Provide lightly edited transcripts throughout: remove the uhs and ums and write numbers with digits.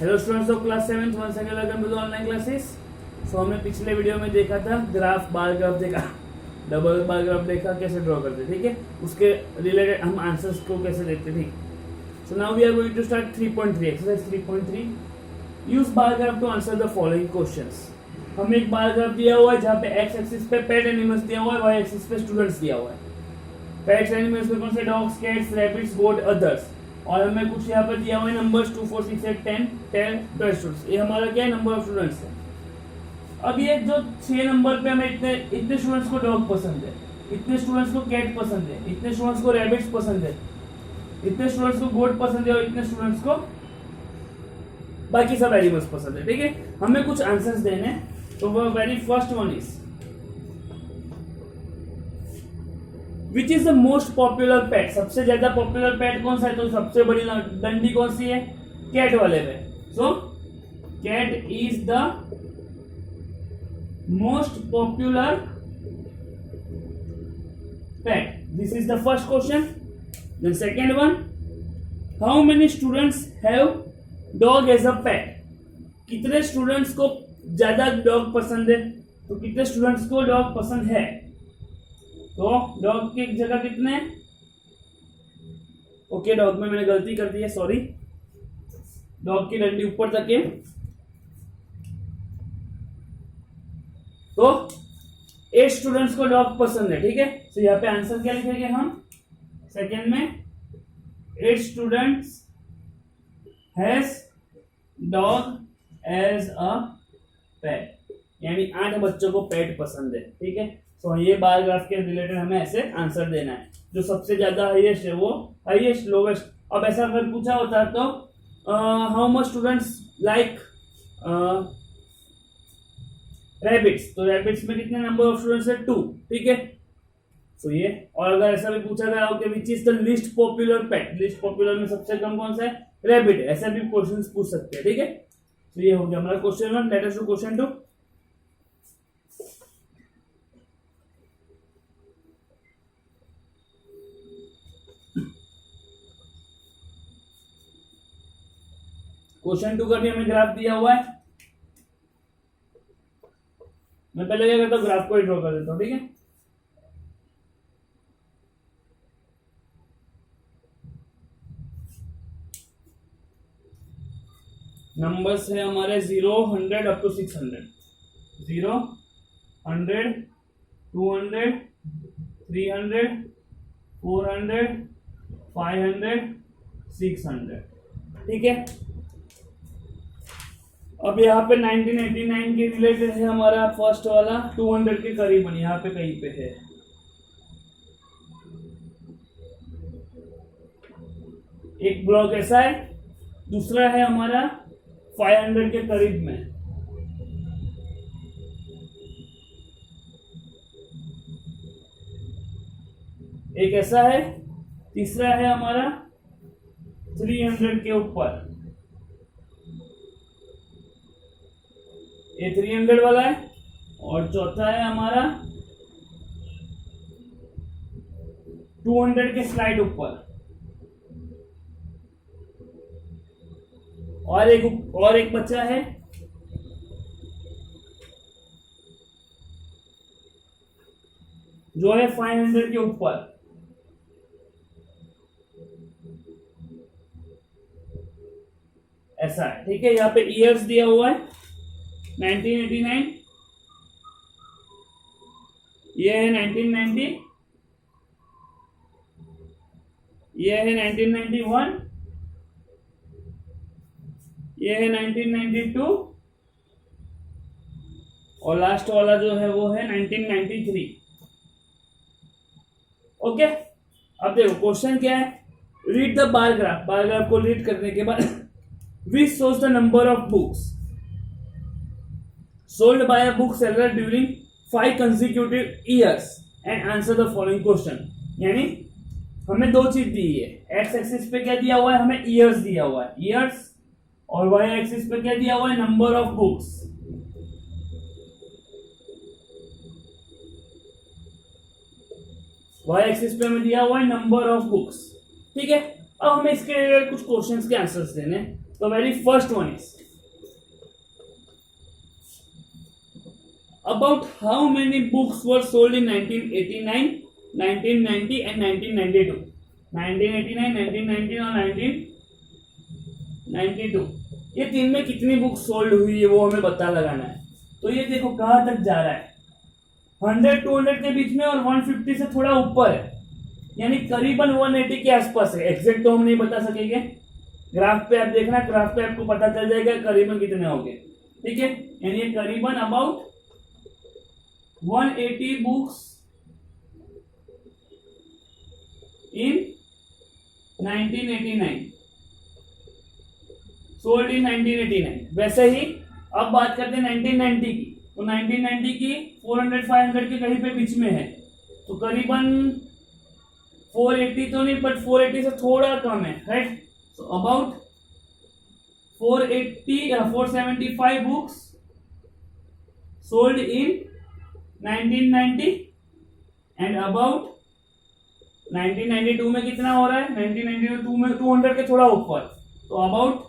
Hello students of class 7th once again welcome to the online classes. So हमने पिछले video में देखा था ग्राफ, बार ग्राफ देखा, डबल बार ग्राफ देखा, कैसे ड्रॉ करते, ठीक है। उसके रिलेटेड हम आंसर्स को कैसे देखते, ठीक। So now we are going to start 3.3 exercise 3.3। Use bar graph to answer the following questions. हमें एक बार ग्राफ दिया हुआ है जहाँ पे एक्स एक्सिस पे पेट एनिमल्स दिया हुआ है, वाई एक्सिस पे स्टूडेंट्स दिया हुआ है। पेट्स एनिमल्स में कौन से डॉग्स, कैट्स, रैबिट्स, गोट, अदर्स, और हमें कुछ यहाँ पर दिया हुआ है नंबर्स 2, 4, 6, 8, 10, 12 स्टूडेंट्स। ये हमारा क्या है, नंबर ऑफ स्टूडेंट्स है। अब ये जो 6 नंबर पे हमें इतने स्टूडेंट्स को डॉग पसंद है, इतने स्टूडेंट्स को कैट पसंद है, इतने स्टूडेंट्स को रैबिट्स पसंद है, इतने स्टूडेंट्स को गोट पसंद है, और इतने स्टूडेंट्स को बाकी सब एनिमल्स पसंद है, ठीक है। हमें कुछ आंसर्स देने हैं। तो वो very first one is which is the most popular pet. सबसे ज्यादा पॉपुलर पेट कौन सा है? तो सबसे बड़ी डंडी कौन सी है? कैट वाले पे। So cat is the most popular pet. This is the first question. Then second one, how many students have dog as a pet. कितने स्टूडेंट्स को ज्यादा डॉग पसंद है? तो कितने स्टूडेंट्स को डॉग पसंद है? तो डॉग की जगह कितने? ओके, डॉग में मैंने गलती कर दी है, सॉरी। डॉग की डंडी ऊपर तक है। तो 8 स्टूडेंट्स को डॉग पसंद है, ठीक है। तो यहाँ पे आंसर क्या लिखेंगे हम? सेकेंड में 8 students has dog as a pet, यानी 8 बच्चों को पेट पसंद है, ठीक है। तो ये बार ग्राफ के रिलेटेड हमें ऐसे आंसर देना है। जो सबसे ज्यादा हाईएस्ट है वो हाईएस्ट, लोवेस्ट। अब ऐसा अगर पूछा होता तो how much students like rabbits, तो रैबिट्स में कितने नंबर ऑफ स्टूडेंट्स है? 2, ठीक है। तो ये, और अगर ऐसा भी पूछा गया हो कि विच is the list popular pet, list popular में सबसे कम कौन सा है? रैबिट। ऐसा भी क्वेश्चंस पूछ सकते हैं, ठीक है। तो ये हो गया हमारा question 1। Let us do question 2। Question 2 का भी हमें ग्राफ दिया हुआ है। मैं पहले क्या करता हूँ, ग्राफ को ही ड्रॉ कर देता हूँ, ठीक है। नंबर्स है हमारे 0, 100 अप टू 600। 0, 100, 200, 300, 400, 500, 600, ठीक है। अब यहाँ पे 1989 के रिलेटेड है हमारा फर्स्ट वाला, 200 के करीबन यहाँ पे कहीं पे है। एक ब्लॉक ऐसा है, दूसरा है हमारा 500 के करीब में। एक ऐसा है, तीसरा है हमारा 300 के ऊपर। ये 300 वाला है, और चौथा है हमारा 200 के स्लाइड ऊपर। और एक बच्चा है जो है 500 के ऊपर। ऐसा है, ठीक है। यहाँ पे ईयर्स दिया हुआ है 1989, ये है 1990, ये है 1991, ये है 1992, और लास्ट वाला जो है वो है 1993। ओके, अब देखो क्वेश्चन क्या है। Read the bar graph. Bar graph को रीड करने के बाद which shows the number of books sold by a bookseller during 5 consecutive years and answer the following question। यानी हमें 2 चीज दी है। एक्स एक्सिस पे क्या दिया हुआ है? हमें ईयर्स दिया हुआ है, ईयर्स, और वाई एक्सिस पे क्या दिया हुआ है? Number of books. Y axis पे हमें दिया हुआ है नंबर ऑफ बुक्स, ठीक है। अब हमें इसके कुछ क्वेश्चंस के आंसर्स देने। The very first one is about how many books were sold in 1989, 1990 and 1992. 1989, 1990 और 1992 ये तीन में कितनी बुक सोल्ड हुई है वो हमें पता लगाना है। तो ये देखो कहाँ तक जा रहा है, 100-200 के बीच में और 150 से थोड़ा ऊपर है, यानी करीबन 180 के आसपास है। एग्जैक्ट तो हम नहीं बता सकेंगे, ग्राफ पे आप देखना, ग्राफ पे आपको पता चल जाएगा करीबन कितने होंगे। ठीक है, यानी ये करीबन about 180 books in 1989 sold in 1989। वैसे ही अब बात करते हैं 1990 की, तो 1990 की 400-500 के कहीं पे बीच में है, तो करीबन 480 तो नहीं, बट 480 से थोड़ा कम है, right. So about 475 books sold in 1990 and about 1992 में कितना हो रहा है, 1992 में 200 के थोड़ा ऊपर, तो अबाउट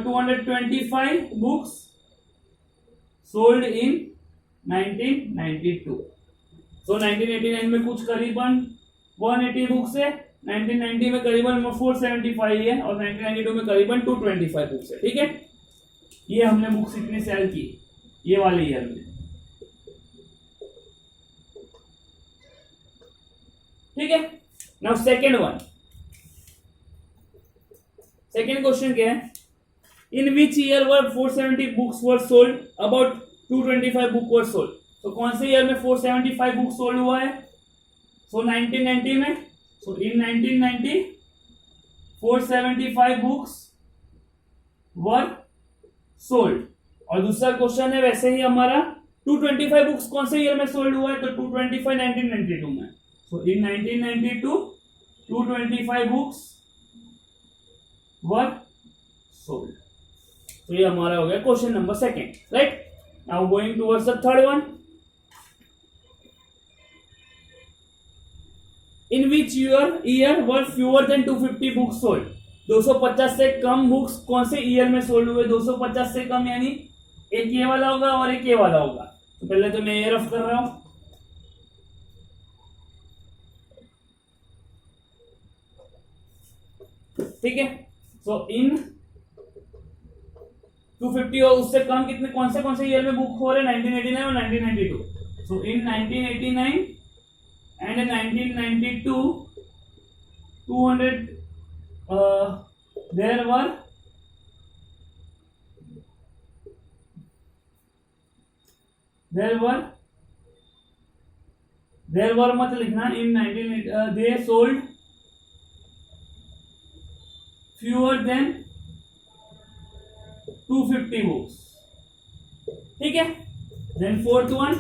225 बुक्स सोल्ड इन 1992। सो 1989 में कुछ करीबन 180 बुक्स है, 1990 में करीबन 475 है और 1992 में करीबन 225 बुक्स है। ठीक है, ये हमने बुक्स इतनी सेल की ये वाले ईयर में। ठीक है, now second one, second question क्या है, in which year were 470 books were sold, about 225 book were sold. तो कौन से ईयर में 475 बुक सोल्ड हुआ है, सो 1990 में। सो इन 1990 475 बुक्स वर सोल्ड। और दूसरा क्वेश्चन है वैसे ही हमारा 225 बुक्स कौन से ईयर में सोल्ड हुआ है, तो 225 1992 में। सो इन 1992 225 बुक्स वर सोल्ड। तो ये हमारा हो गया question number second, right. Now going towards the third one, in which year were fewer than 250 books sold. 250 से कम बुक्स कौन से ईयर में सोल्ड हुए, 250 से कम यानी एक ये वाला होगा और एक ये वाला होगा। तो पहले तो मैं ये रफ कर रहा हूं, ठीक है। सो इन 250 और उससे कम कितने कौन से ईयर में बुक हो रहे, 1989 और 1992। So in 1989 and 1992 200 there were मत लिखना, in 19 they sold fewer than 250 books. ठीक है, then fourth one,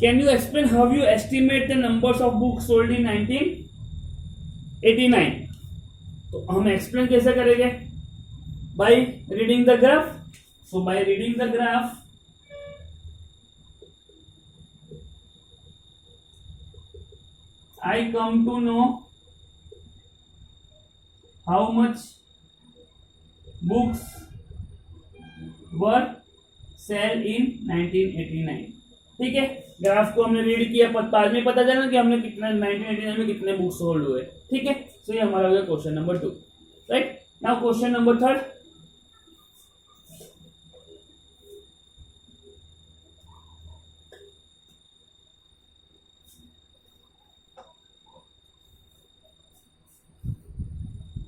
can you explain how you estimate the numbers of books sold in 1989। तो हम एक्सप्लेन कैसे करेंगे, by reading the graph. So by reading the graph I come to know how much books were sell in 1989। ठीक है, graph को हमने read किया, बाद में पता चला कि हमने कितना 1989 में कितने बुक्स सोल्ड हुए। ठीक है, सो ये हमारा हो गया question number 2, right. Now question number 3,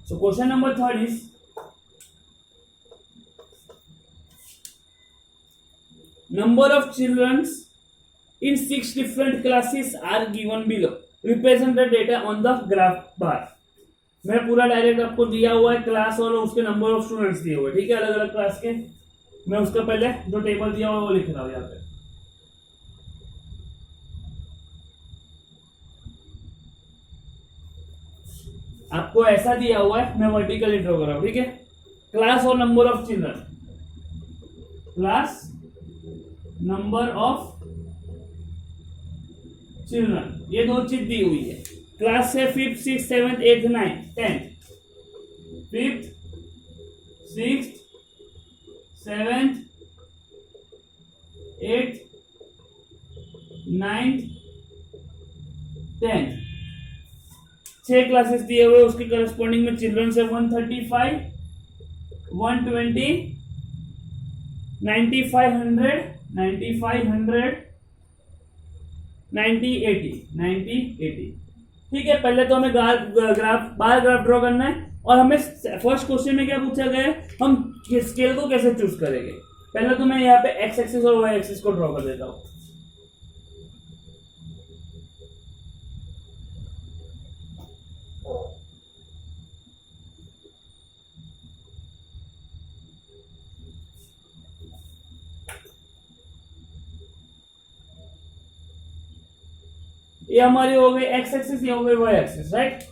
so question number 3 is number of children in 6 different classes are given below, represent the data on the graph bar। मैं पूरा डायरेक्ट आपको दिया हुआ है क्लास और उसके नंबर ऑफ स्टूडेंट्स दिए हुए, ठीक है, अलग अलग क्लास के। मैं उसका पहले जो टेबल दिया हुआ है वो लिख रहा हूँ यहाँ पे। आपको ऐसा दिया हुआ है, मैं वर्टिकली ड्रॉ कर रहा हूं, ठीक है। क्लास और number of children, class number of children, ये दो चीज दी हुई है। क्लास है 5th 6th 7th 8th 9th 10th, 5th, 6th, 7th, 8th, 9th, 10th, 6 classes दिए हुए, उसके करस्पॉन्डिंग में चिल्ड्रन से 135, 120, 9500, 9500, 90, 80, 90, 80। ठीक है, पहले तो हमें ग्राफ बार ग्राफ ड्रॉ करना है, और हमें फर्स्ट क्वेश्चन में क्या पूछा गया है, हम स्केल को कैसे चूज करेंगे। पहले तो मैं यहाँ पे एक्स एक्सिस और वाई एक्सिस को ड्रॉ कर देता हूं। ये हमारी हो गई एक्स एक्सिस, ये हो गई Y axis, right.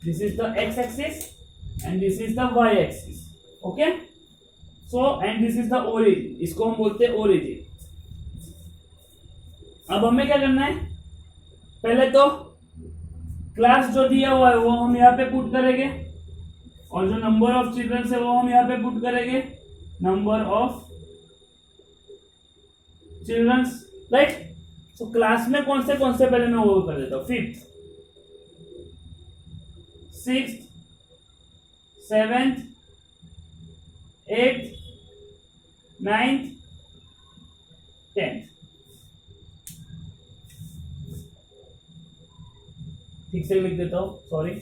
This is the X axis and this is the Y axis, okay. So and this is the origin, इसको हम बोलते हैं ओरिजिन। अब हमें क्या करना है, पहले तो क्लास जो दिया हुआ है वो हम यहाँ पे पुट करेंगे, और जो नंबर ऑफ चिल्ड्रन है वो हम यहाँ पे पुट करेंगे, नंबर ऑफ चिल्ड्रन, राइट। तो क्लास में कौन से पहले मैं वो कर देता हूं, 5th, 6th, 7th, 8th, 9th, 10th। ठीक से लिख देता हूं, सॉरी।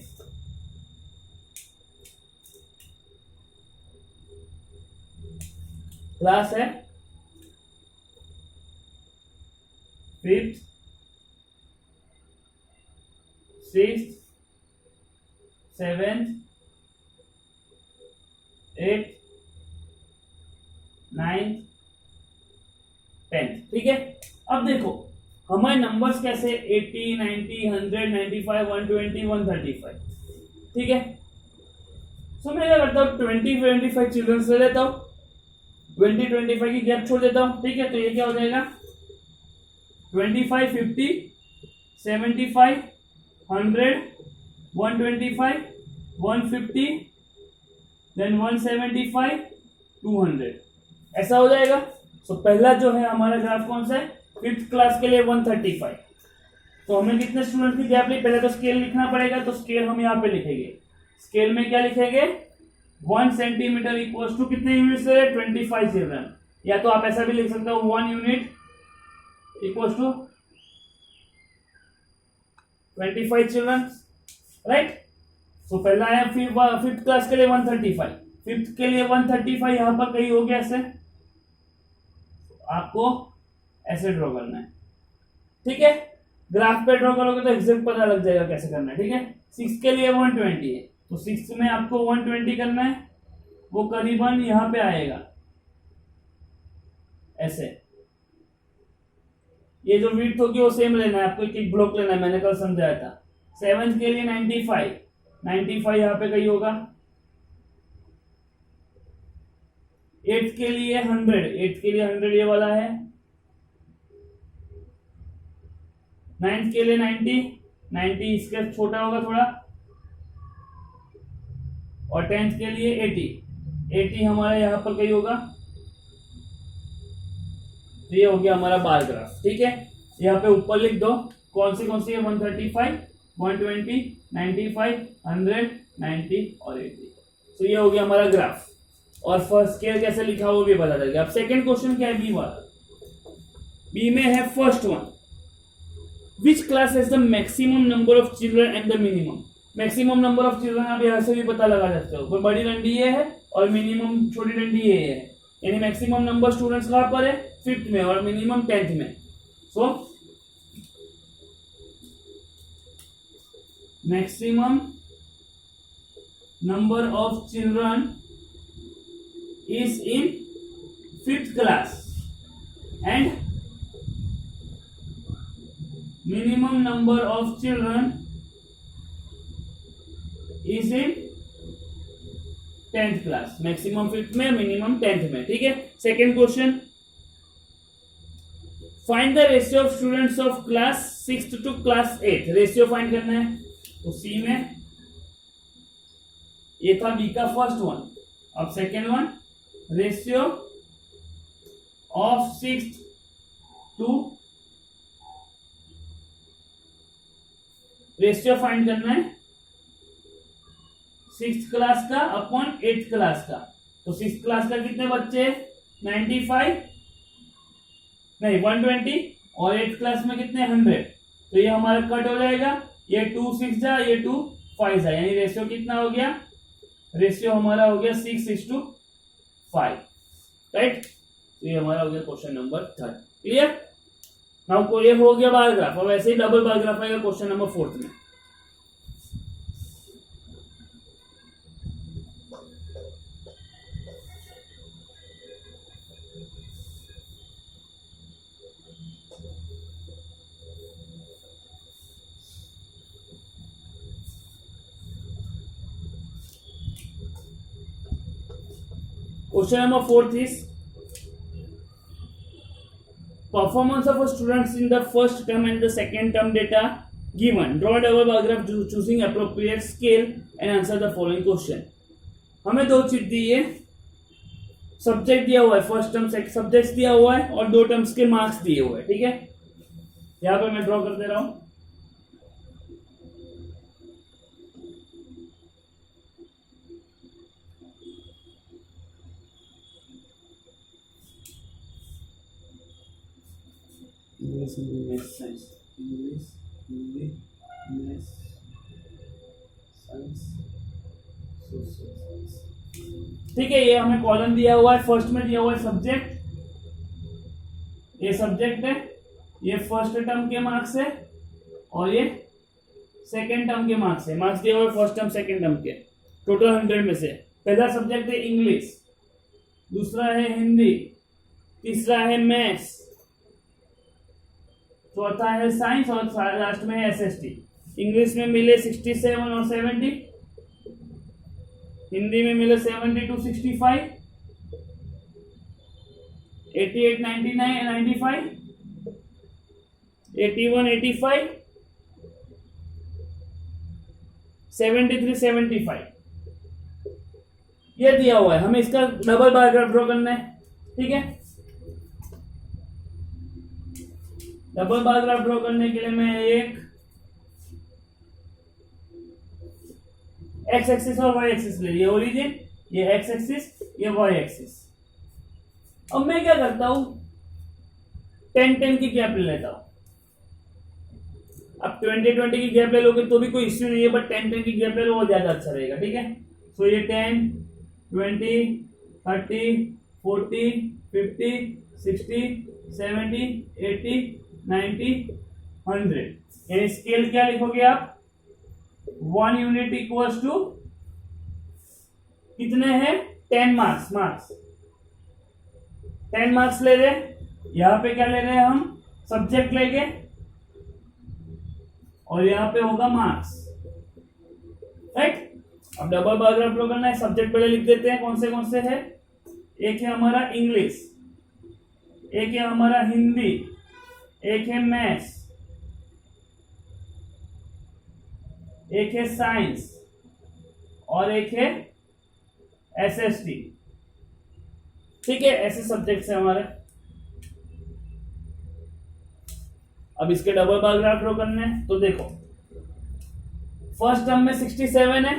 क्लास है 5th, 6th, 7th, 8th, 9th, 10th। ठीक है, अब देखो हमारे नंबर्स कैसे 80, 90, 100, 95, 120, 135। ठीक है, सो मैं क्या करता हूँ 20, 25 चिल्ड्रन ले लेता हूँ, 20, 25 की गैप छोड़ देता हूँ। ठीक है, तो ये क्या हो जाएगा 25, 50, 75, 100, 125, 150, देन 175, 200, ऐसा हो जाएगा। तो पहला जो है हमारा ग्राफ कौन सा है, 5th क्लास के लिए 135। तो हमें कितने स्टूडेंट की गैप ली, पहले तो स्केल लिखना पड़ेगा, तो स्केल हम यहाँ पे लिखेंगे। स्केल में क्या लिखेंगे, 1 सेंटीमीटर इक्वल टू कितने यूनिट से, 25 चिल्ड्रन, या तो आप ऐसा भी लिख सकते हो 1 unit equal to 25 children, right. तो पहला है 5th क्लास के लिए 135, 5th के लिए 135 यहां पर कहीं हो गया, ऐसे आपको ऐसे ड्रॉ करना है। ठीक है, ग्राफ पे ड्रॉ करोगे तो एग्जैक्ट पता लग जाएगा कैसे करना है। ठीक है, 6 के लिए 120 है, तो 6 में आपको 120 करना है, वो करीबन यहां पे आएगा ऐसे। ये जो विड्थ होगी वो सेम लेना है आपको, एक ब्लॉक लेना है, मैंने कल समझाया था। 7th के लिए 95 यहाँ पे कहीं होगा। 8th के लिए 100 ये वाला है। 9th के लिए 90 इसके छोटा होगा थोड़ा, और 10th के लिए 80 हमारा यहाँ पर कहीं होगा। तो ये हो गया हमारा बार ग्राफ। ठीक है, यहाँ पे ऊपर लिख दो कौन सी है, 135, 120, 95, 100, 90 और 80। तो ये हो गया हमारा ग्राफ, और फर्स्ट स्केल कैसे लिखा वो भी पता चल गया। अब सेकंड क्वेश्चन क्या है, बी वाला। बी में है first one, which class has the maximum number of children and the minimum. Maximum number of children आप यहाँ से भी पता लगा सकते हो, बड़ी डंडी ये है और मिनिमम छोटी डंडी ये है, यानी मैक्सिमम नंबर स्टूडेंट्स कहाँ पर है, 5th में, और मिनिमम 10th में। So maximum number of children is in 5th class and minimum number of children is in 10th class. Maximum 5th में, मिनिमम 10th में। ठीक है, second question, find the ratio of students of class 6th to class 8th। Ratio find करना है, तो C में ये था बी का फर्स्ट वन। अब second one, ratio of 6th to, ratio find करना है 6th क्लास का अपॉन 8th क्लास का। तो 6th क्लास का कितने बच्चे, 95 नहीं 120, और 8th क्लास में कितने 100। तो ये हमारा कट हो जाएगा, ये 2 6 जा, ये 2 5 जा, यानी रेशियो कितना हो गया, रेशियो हमारा हो गया 6:5, राइट। तो ये हमारा हो गया क्वेश्चन नंबर 3। क्लियर। नाउ ये हो गया बार ग्राफ। अब ऐसे ही डबल बार ग्राफ आएगा क्वेश्चन नंबर 4 में। Question number 4 is performance of students in the first term and the second term data given. Draw a double bar graph choosing appropriate scale and answer the following question. हमें दो चीज दी है, subject दिया हुआ है, first term subject दिया हुआ है और 2 टर्म्स के मार्क्स दिए हुए हैं। ठीक है, यहाँ पे मैं ड्रॉ कर दे रहा हूं। English, Hindi, maths, science, English, Hindi, maths, science, social science. ठीक है, ये हमें कॉलम दिया हुआ है। फर्स्ट में दिया हुआ है सब्जेक्ट, ये सब्जेक्ट है, ये फर्स्ट टर्म के मार्क्स है और ये सेकेंड टर्म के मार्क्स है। मार्क्स दिया हुआ है फर्स्ट टर्म सेकेंड टर्म के, टोटल 100 में से। पहला सब्जेक्ट है इंग्लिश, दूसरा है हिंदी, तीसरा है मैथ्स, चौथा है साइंस और लास्ट में है एसएसटी। इंग्लिश में मिले 67 और 70, हिंदी में मिले 70 to 65, 88 99 95, 81 85, 73 75। ये दिया हुआ है, हमें इसका डबल बार ग्राफ ड्रॉ करना है। ठीक है, डबल बार ग्राफ ड्रॉ करने के लिए मैं एक एक्स एक्सिस और वाई एक्सिस ले, ये ओरिजिन, ये एक्स एक्सिस, ये वाई एक्सिस। अब मैं क्या करता हूं, 10-10 की गैप ले लेता हूं। अब 20-20 की गैप ले लोगे तो भी कोई इश्यू नहीं है, बट 10-10 की गैप ले लो वो ज्यादा अच्छा रहेगा। ठीक है, सो ये 10 20 30 40 50 60 70 80 90 100। यानी स्केल क्या लिखोगे आप, 1 यूनिट इक्वल्स टू कितने हैं, 10 मार्क्स। 10 मार्क्स ले रहे, यहां पे क्या ले रहे हैं हम, सब्जेक्ट लेंगे और यहां पे होगा मार्क्स, राइट। अब डबल बार ग्राफ ड्रॉ करना है। सब्जेक्ट पहले लिख देते हैं, कौन से है। एक है हमारा इंग्लिश, एक है हमारा हिंदी, एक है मैथ्स, एक है साइंस और एक है एसएसटी। ठीक है, ऐसे सब्जेक्ट्स है हमारे। अब इसके डबल बार ग्राफ ड्रॉ करने हैं। तो देखो, फर्स्ट टर्म में 67 है,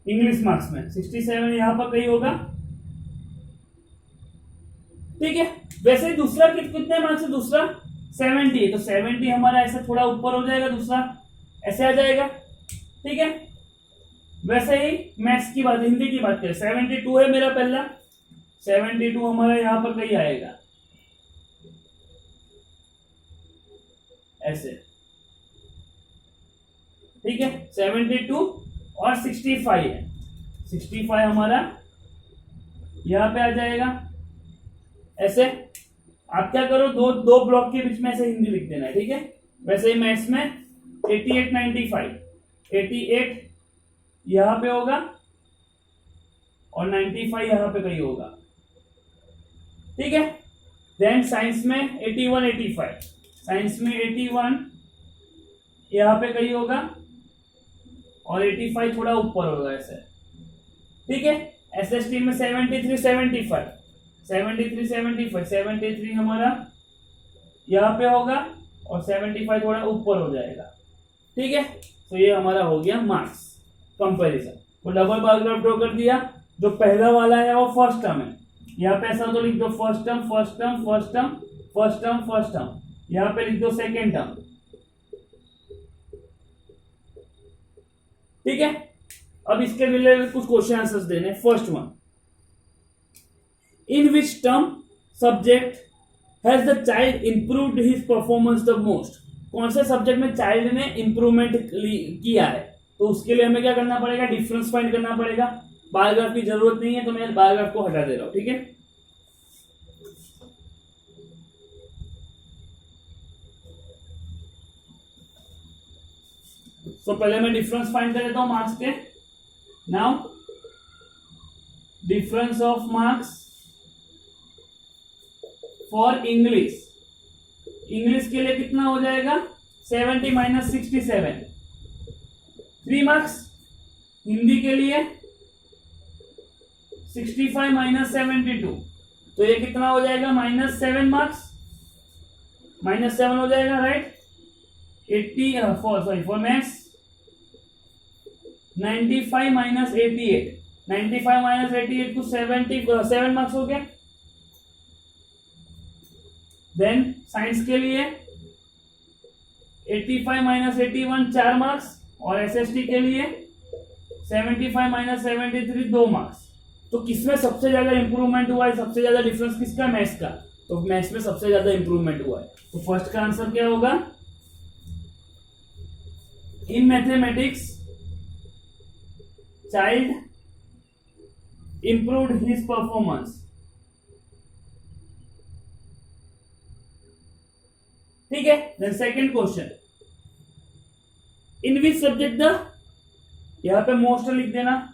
इंग्लिश मार्क्स में 67 यहां पर कहीं होगा। ठीक है, वैसे ही दूसरा कितने मार्क्स है, दूसरा 70 है, तो 70 हमारा ऐसे थोड़ा ऊपर हो जाएगा, दूसरा ऐसे आ जाएगा। ठीक है, वैसे ही मैथ्स की बात, हिंदी की बात करें, 72 है मेरा पहला, 72 हमारा यहां पर कहीं आएगा ऐसे। ठीक है, 72 और 65 है, 65 हमारा यहां पे आ जाएगा ऐसे। आप क्या करो, दो ब्लॉक के बीच में ऐसे हिंदी लिख देना है। ठीक है, वैसे ही मैथ्स में 88 95, 88 यहां पे होगा और 95 यहां पे कहीं होगा। ठीक है, देन साइंस में 81 85, साइंस में 81 यहां पे कहीं होगा और 85 थोड़ा ऊपर होगा ऐसे। ठीक है। SST में 73 75 73 75 73 हमारा यहाँ पे होगा और 75 थोड़ा ऊपर हो जाएगा, ठीक है। तो ये हमारा हो गया मार्क्स कंपैरिजन। वो डबल बार ग्राफ ड्रॉ कर दिया, जो पहला वाला है वो फर्स्ट टर्म है, यहाँ पे ऐसा तो लिख दो first term first term first term first term first term, यहाँ पे लिख दो सेकेंड टर्म, ठीक है। अब इसके रिलेटेड कुछ क्वेश्चन आंसर्स देने। First one, in which term subject has the child improved his performance the most. कौन से सब्जेक्ट में चाइल्ड ने इंप्रूवमेंट किया है, तो उसके लिए हमें क्या करना पड़ेगा, डिफरेंस फाइंड करना पड़ेगा। बार ग्राफ की जरूरत नहीं है तो मैं बार ग्राफ को हटा दे रहा हूं, ठीक है। तो पहले मैं डिफरेंस फाइंड कर देता हूं मार्क्स के। Now difference of marks for English, English के लिए कितना हो जाएगा 70 माइनस 67 3 मार्क्स। हिंदी के लिए 65 माइनस 72, तो ये कितना हो जाएगा -7 मार्क्स, -7 हो जाएगा, right. 84 for maths 95 minus 88, 95 minus 88 को 77 मार्क्स हो गया। देन साइंस के लिए 85 माइनस 81 4 मार्क्स और एसएसटी के लिए 75 माइनस 73 2 मार्क्स। तो किसमें सबसे ज्यादा इंप्रूवमेंट हुआ है, सबसे ज्यादा डिफरेंस किसका, मैथ्स का। तो मैथ्स में सबसे ज्यादा इंप्रूवमेंट हुआ है, तो फर्स्ट का आंसर क्या होगा, in mathematics child improved his performance। ठीक है। Then second question, in which subject the, यहां पे मोस्ट लिख देना,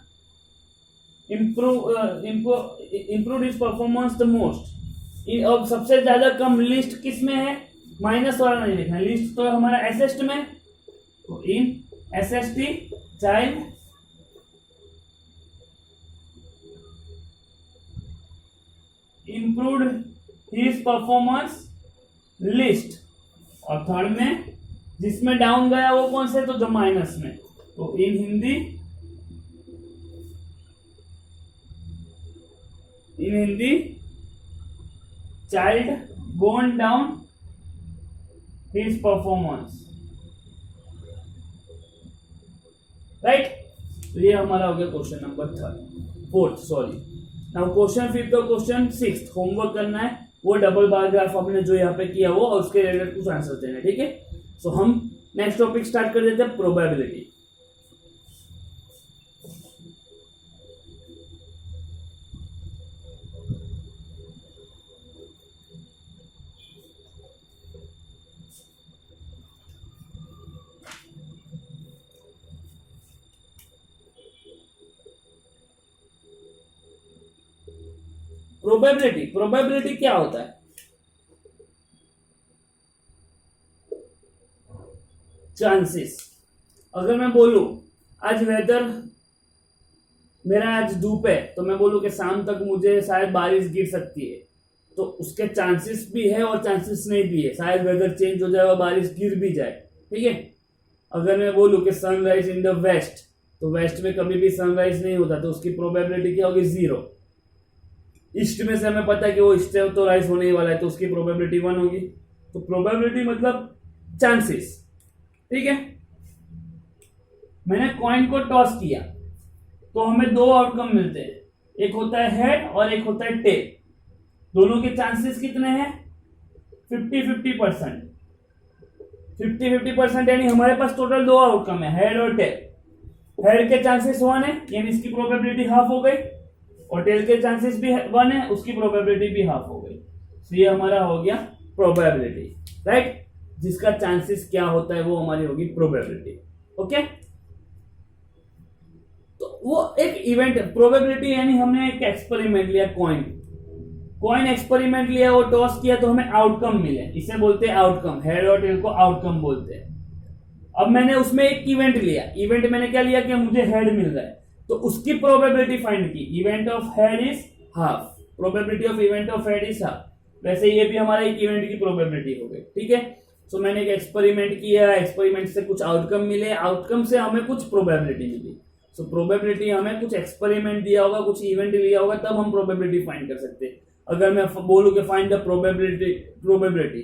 improve his performance the most. अब सबसे ज्यादा कम लिस्ट किस में है, माइनस वाला नहीं लिखना, लिस्ट तो हमारा एसएसटी में, तो इन SST child improved his performance list. और थर्ड में जिसमें डाउन गया वो कौन से, तो जो माइनस में, तो इन हिंदी चाइल्ड गोन डाउन हिज परफॉर्मेंस, राइट। तो ये हमारा हो गया question number fourth, sorry. Now question fifth और क्वेश्चन सिक्स्थ होमवर्क करना है, वो डबल बार ग्राफ आपने जो यहाँ पे किया वो और उसके रिलेटेड कुछ आंसर देना, ठीक है। सो हम नेक्स्ट टॉपिक स्टार्ट कर देते हैं, प्रोबेबिलिटी। प्रोबेबिलिटी क्या होता है, चांसेस। अगर मैं बोलूं आज वेदर मेरा आज धूप है, तो मैं बोलूं कि शाम तक मुझे शायद बारिश गिर सकती है, तो उसके चांसेस भी है और चांसेस नहीं भी है, शायद वेदर चेंज हो जाए और बारिश गिर भी जाए, ठीक है। अगर मैं बोलूं कि सनराइज इन द वेस्ट, तो वेस्ट में कभी भी सनराइज नहीं होता, तो उसकी प्रोबेबिलिटी क्या होगी 0। ईस्ट में से हमें पता है कि वो ईस्ट तो राइज होने ही वाला है, तो उसकी प्रोबेबिलिटी 1 होगी। तो प्रोबेबिलिटी मतलब चांसेस, ठीक है। मैंने कॉइन को टॉस किया तो हमें 2 आउटकम मिलते हैं, एक होता है हेड और एक होता है टेल। दोनों के चांसेस कितने हैं 50-50%। 50-50% यानी हमारे पास टोटल 2 आउटकम है, हेड और टेल। हेड के चांसेस 1 है यानी इसकी प्रोबेबिलिटी हाफ हो गई, और टेल के चांसेस भी 1 है, उसकी प्रोबेबिलिटी भी हाफ हो गई। तो ये हमारा हो गया प्रोबेबिलिटी, राइट। जिसका चांसेस क्या होता है वो हमारी होगी प्रोबेबिलिटी, ओके। तो वो एक इवेंट है, प्रोबेबिलिटी यानी हमने एक एक्सपेरिमेंट लिया, कॉइन एक्सपेरिमेंट लिया, वो टॉस किया तो हमें आउटकम मिले, इसे बोलते हैं आउटकम। हेड और टेल को आउटकम बोलते हैं। अब मैंने उसमें एक इवेंट लिया, इवेंट मैंने क्या लिया कि मुझे हेड मिल रहा है, तो उसकी प्रोबेबिलिटी फाइंड की, event of head is half, probability of event of head is half. वैसे ये भी हमारा एक इवेंट की प्रोबेबिलिटी हो गई, ठीक है। सो मैंने एक एक्सपेरिमेंट किया, एक्सपेरिमेंट से कुछ आउटकम मिले, आउटकम से हमें कुछ प्रोबेबिलिटी मिली। सो प्रोबेबिलिटी हमें कुछ एक्सपेरिमेंट दिया होगा, कुछ इवेंट लिया होगा, तब हम प्रोबेबिलिटी फाइंड कर सकते हैं। अगर मैं बोलूं कि फाइंड द प्रोबेबिलिटी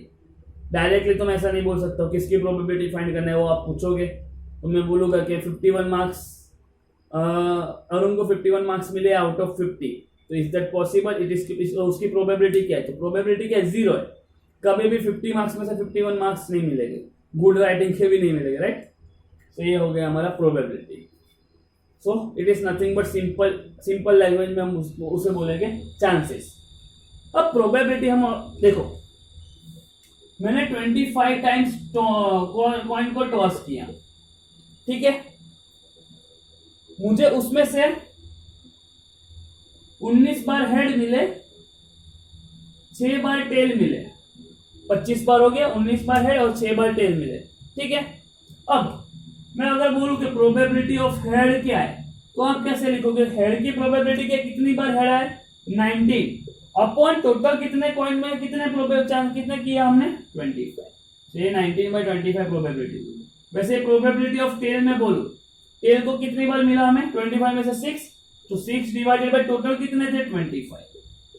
डायरेक्टली तो मैं ऐसा नहीं बोल सकता हूँ। किसकी प्रोबेबिलिटी फाइंड करना है वो आप पूछोगे तो मैं बोलूंगा कि 51 मार्क्स, अरुण को 51 मार्क्स मिले आउट ऑफ 50, तो is that possible? It is, उसकी प्रोबेबिलिटी क्या है? तो प्रोबेबिलिटी क्या है? 0 है। कभी भी 50 मार्क्स में से 51 मार्क्स नहीं मिलेंगे, गुड राइटिंग के भी नहीं मिलेंगे, राइट। तो ये हो गया हमारा probability. So it is nothing but simple language में हम उसे बोलेंगे चांसेस। अब प्रोबेबिलिटी हम देखो, मैंने 25 टाइम्स कॉइन को टॉस किया, ठीक है। मुझे उसमें से 19 बार हेड मिले, 6 बार टेल मिले, 25 बार हो गया, 19 बार हेड और 6 बार टेल मिले, ठीक है। अब मैं अगर बोलूं कि प्रोबेबिलिटी ऑफ हेड क्या है, तो आप कैसे लिखोगे? हेड की प्रोबेबिलिटी क्या, कितनी बार हेड आए? 19 अपॉन टोटल कितने कॉइन में कितने चांस कितने किया हमने? 25। तो ये 19/25 प्रोबेबिलिटी। वैसे प्रोबेबिलिटी ऑफ टेल में बोलूं, टेल को कितनी बार मिला हमें? 25 में से 6, तो 6 डिवाइडेड बाय टोटल कितने थे? 25।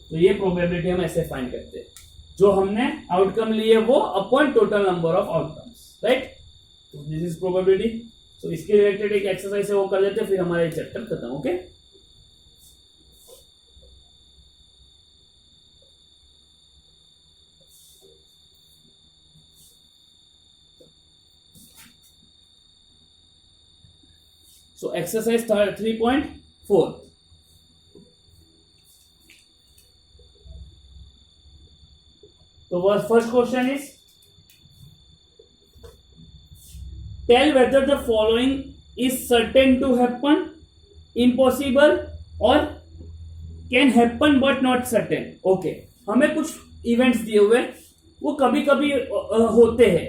तो ये प्रोबेबिलिटी हम ऐसे फाइंड करते हैं, जो हमने आउटकम लिए वो upon total number of outcomes, right. तो दिस इज प्रोबेबिलिटी। तो इसके रिलेटेड एक एक्सरसाइज है वो कर लेते हैं, फिर हमारा चैप्टर खत्म। Okay, so exercise 3.4. So first question is, tell whether the following is certain to happen, impossible or can happen but not certain. Okay, हमें कुछ इवेंट्स दिए हुए, वो कभी कभी होते हैं,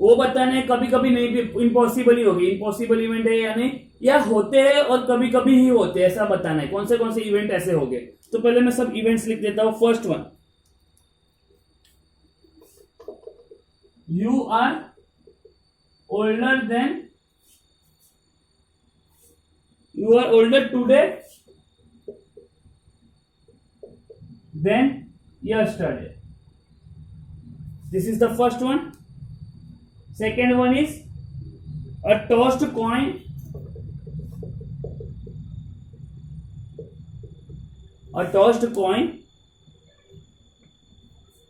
वो बताना है। कभी कभी नहीं भी, इम्पॉसिबल ही होगी, इम्पॉसिबल इवेंट है या नहीं, या होते हैं और कभी कभी ही होते हैं, ऐसा बताना है। कौन से इवेंट ऐसे हो गए? तो पहले मैं सब इवेंट्स लिख देता हूं। First one, you are older then, you are older today then yesterday. This is the first one. Second one is a tossed coin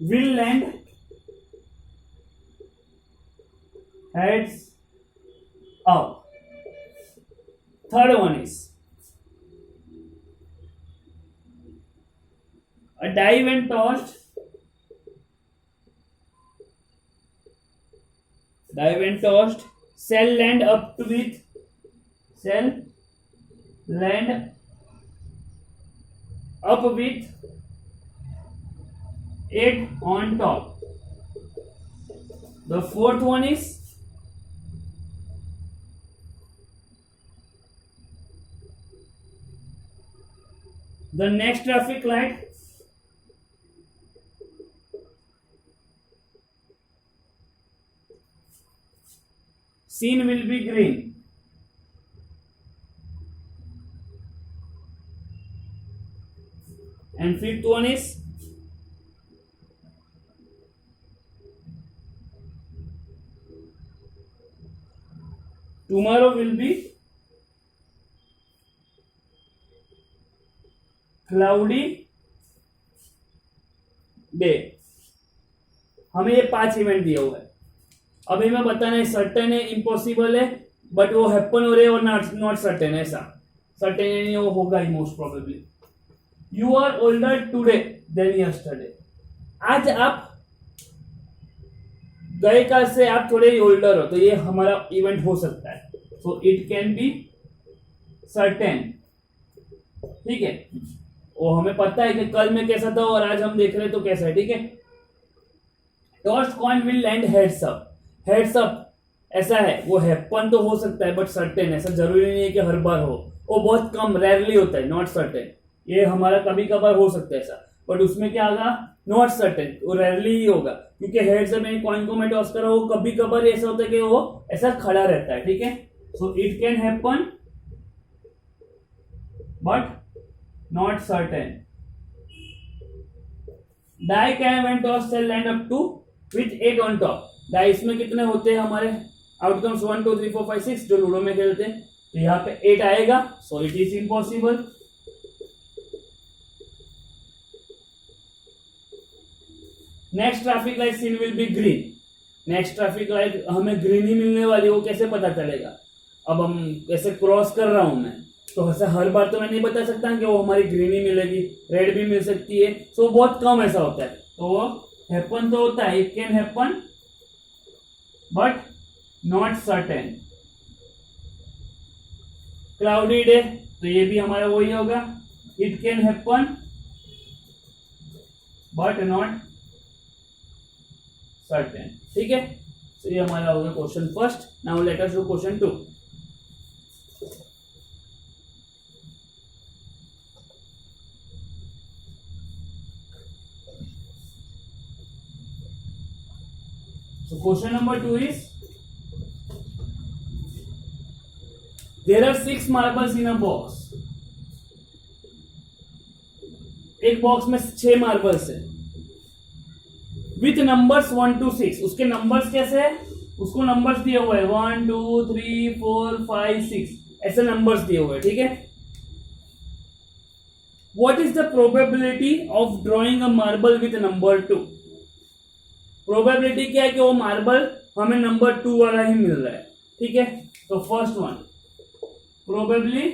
will land heads up. Third one is a die when tossed shall land up with 8 on top. The fourth one is the next traffic light scene will be green. And fifth one is tomorrow will be cloudy day. हमें ये 5 event दिया हुआ है। अभी मैं बताना है certain है, इम्पॉसिबल है, बट वो हैपन हो रहे और नॉट सर्टेन, ऐसा सर्टेन नहीं, वो होगा ही most probably. You are older today than yesterday. आज आप गए काल से आप थोड़े ओल्डर हो, तो ये हमारा इवेंट हो सकता है। So it can be certain, ठीक है। वो हमें पता है कि कल में कैसा था और आज हम देख रहे हैं तो कैसा है, ठीक है। Tossed coin will land heads up. Heads up ऐसा है, वो हैपन तो हो सकता है बट सर्टेन, ऐसा जरूरी नहीं है कि हर बार हो। वो बहुत कम रेयरली होता है, नॉट सर्टेन। ये हमारा कभी कभार हो सकता है ऐसा, बट उसमें क्या होगा, नॉट सर्टेन, वो रेयरली ही होगा, क्योंकि हेड से मैं कॉइन को मैं टॉस कर रहा हूँ, कभी कभार ऐसा होता है कि वो ऐसा खड़ा रहता है, ठीक है। So it can happen but not certain. Die can when toss shall land up to with 8 on top. Dice में कितने होते हैं हमारे आउटकम्स, 1 2 3 4 5 6 जो लूडो में खेलते हैं, तो यहाँ पे 8 आएगा, so it is impossible. Next traffic light seen will be green. Next traffic light हमें ग्रीन ही मिलने वाली, वो कैसे पता चलेगा। अब हम ऐसे क्रॉस कर रहा हूं मैं, तो ऐसा हर बार तो मैं नहीं बता सकता कि वो हमारी ग्रीन ही मिलेगी, रेड भी मिल सकती है, सो बहुत कम ऐसा होता है। तो वो हैपन तो होता है, it can happen but not certain. Cloudy day, तो ये भी हमारा वही होगा, it can happen but not certain, ठीक है। तो ये हमारा होगा question first. Now let us do question 2। So question number 2 is, there are 6 marbles in a box. एक बॉक्स में 6 मार्बल्स है विथ नंबर्स 1 to 6। उसके नंबर्स कैसे है, उसको नंबर्स दिए हुए हैं 1 2 3 4 5 6 ऐसे नंबर्स दिए हुए हैं, ठीक है। What is the probability of drawing a marble with number 2। Probability क्या है कि वो मार्बल हमें नंबर 2 वाला ही मिल रहा है, ठीक है। तो first one, probably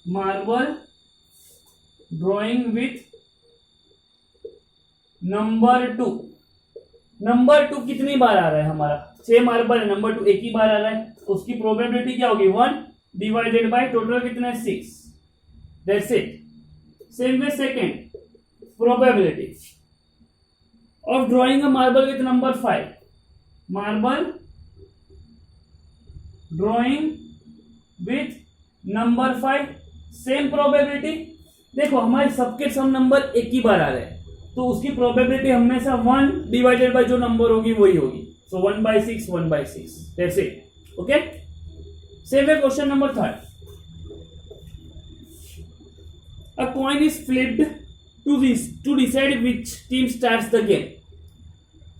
marble drawing with number 2। Number 2 कितनी बार आ रहा है हमारा, 6 मार्बल है, नंबर 2 एक ही बार आ रहा है, तो उसकी प्रोबेबिलिटी क्या होगी, 1 डिवाइडेड बाय टोटल कितना है 6, that's it. Same way second, probability of drawing a marble with number 5, marble drawing with number 5, same probability. देखो हमारे सबके सब नंबर एक ही बार आ रहे हैं, तो उसकी प्रोबेबिलिटी हमेशा 1 डिवाइडेड बाय जो नंबर होगी वही होगी, सो 1/6 1/6, that's it, okay. Same way question number 3, a coin is flipped to decide which team starts the game।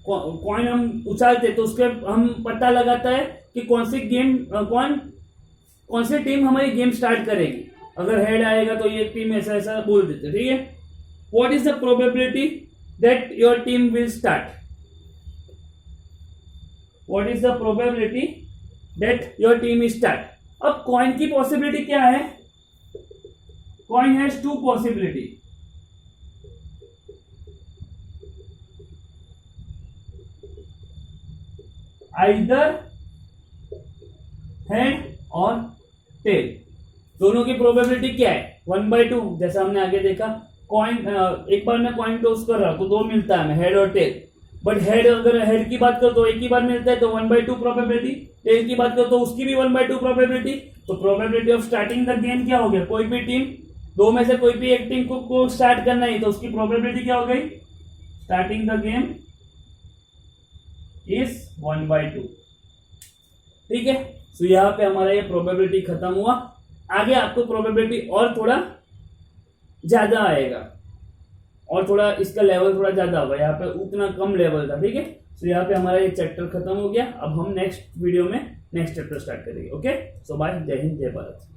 Coin हम उछालते तो उसके हम पता लगाता है कि कौन सी टीम हमारी गेम स्टार्ट करेगी। अगर हेड आएगा तो ये टीम ऐसा ऐसा बोल देते, ठीक है। What is the probability that your team will start. What is the probability that your team is start. अब कॉइन की पॉसिबिलिटी क्या है, coin has 2 possibility, either head और टेल। दोनों की प्रोबेबिलिटी क्या है, 1/2, जैसा हमने आगे देखा। कॉइन एक बार मैं कॉइन टॉस कर रहा हूं तो 2 मिलता है, हेड और टेल। बट हेड, अगर हेड की बात करो तो एक ही बार मिलता है, तो 1/2 प्रोबेबिलिटी। टेल की बात करो तो उसकी भी 1/2 प्रोबेबिलिटी। तो probability of starting the game क्या हो गया, कोई भी टीम, दो में से कोई भी एक टीम को स्टार्ट करना ही, तो उसकी प्रोबेबिलिटी क्या हो गई, स्टार्टिंग द गेम इज 1/2, ठीक है। तो यहां पे हमारा ये प्रोबेबिलिटी खत्म हुआ। आगे आपको प्रोबेबिलिटी और थोड़ा ज्यादा आएगा, और थोड़ा इसका लेवल थोड़ा ज्यादा होगा, यहाँ पे उतना कम लेवल था, ठीक है। तो यहाँ पे हमारा ये चैप्टर खत्म हो गया। अब हम नेक्स्ट वीडियो में नेक्स्ट चैप्टर स्टार्ट करेंगे, ओके। सो बाय, जय हिंद, जय भारत।